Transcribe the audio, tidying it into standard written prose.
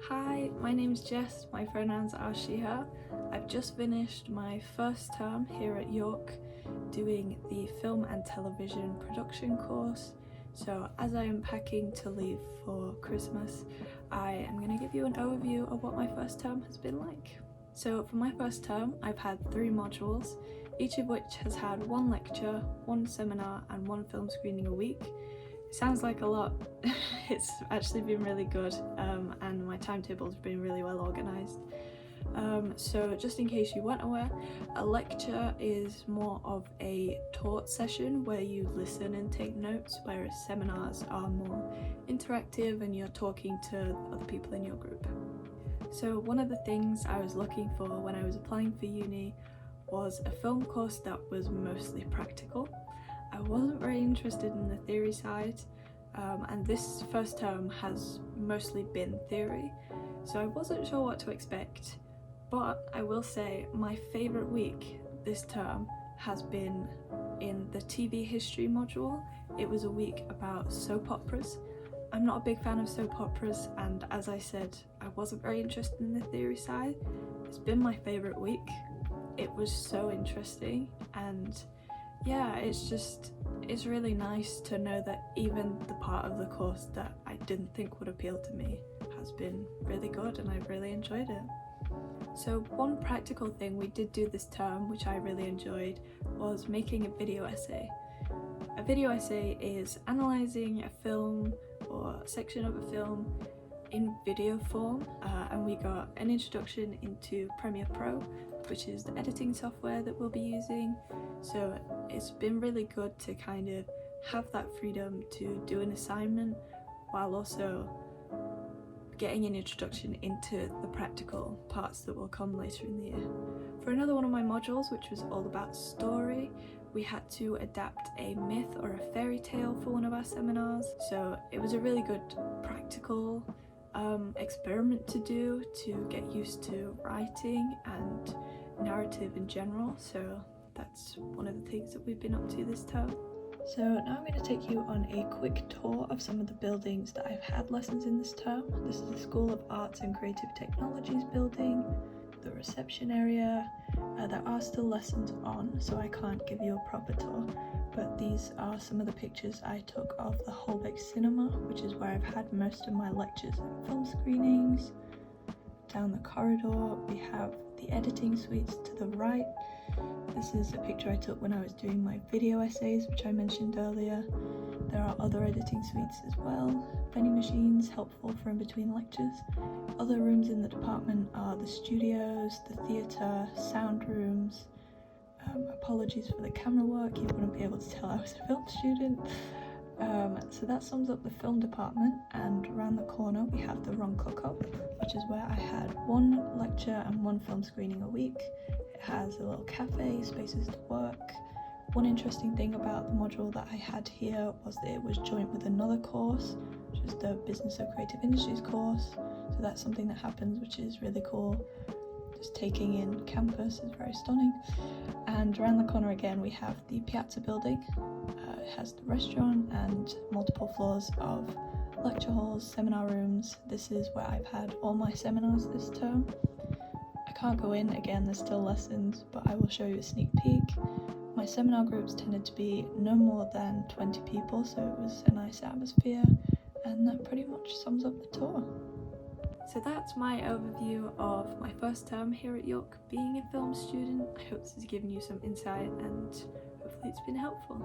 Hi, my name's Jess, my pronouns are she, her. I've just finished my first term here at York doing the film and television production course. So as I am packing to leave for Christmas, I am going to give you an overview of what my first term has been like. So for my first term, I've had 3 modules, each of which has had 1 lecture, 1 seminar and 1 film screening a week. Sounds like a lot. It's actually been really good, and my timetable's been really well organised. So just in case you weren't aware, a lecture is more of a taught session where you listen and take notes, whereas seminars are more interactive and you're talking to other people in your group. So one of the things I was looking for when I was applying for uni was a film course that was mostly practical. I wasn't very interested in the theory side, and this first term has mostly been theory, so I wasn't sure what to expect. But I will say my favourite week this term has been in the TV history module. It was a week about soap operas. I'm not a big fan of soap operas, and as I said, I wasn't very interested in the theory side. It's been my favourite week. It was so interesting, and yeah, it's really nice to know that even the part of the course that I didn't think would appeal to me has been really good and I've really enjoyed it. So one practical thing we did do this term, which I really enjoyed, was making a video essay. A video essay is analysing a film or a section of a film in video form, and we got an introduction into Premiere Pro, which is the editing software that we'll be using. So it's been really good to kind of have that freedom to do an assignment while also getting an introduction into the practical parts that will come later in the year. For another one of my modules, which was all about story, we had to adapt a myth or a fairy tale for one of our seminars. So it was a really good practical experiment to do to get used to writing and narrative in general. So that's one of the things that we've been up to this term. So now I'm going to take you on a quick tour of some of the buildings that I've had lessons in this term. This is the School of Arts and Creative Technologies building, the reception area. There are still lessons on, so I can't give you a proper tour, but these are some of the pictures I took of the Holbeck Cinema, which is where I've had most of my lectures and film screenings. Down the corridor we have the editing suites to the right. This is a picture I took when I was doing my video essays, which I mentioned earlier. There are other editing suites as well, vending machines helpful for in between lectures. Other rooms in the department are the studios, the theatre, sound rooms. Apologies for the camera work, you wouldn't be able to tell I was a film student. So that sums up the film department, and around the corner we have the Cooke Hub, which is where I had 1 lecture and 1 film screening a week. It has a little cafe, spaces to work. One interesting thing about the module that I had here was that it was joint with another course, which is the Business of Creative Industries course. So that's something that happens, which is really cool. Just taking in campus is very stunning. And around the corner again we have the Piazza Building. It has the restaurant and multiple floors of lecture halls, seminar rooms. This is where I've had all my seminars this term. I can't go in, again there's still lessons, but I will show you a sneak peek. My seminar groups tended to be no more than 20 people, so it was a nice atmosphere, and that pretty much sums up the tour. So that's my overview of my first term here at York being a film student. I hope this has given you some insight and hopefully it's been helpful.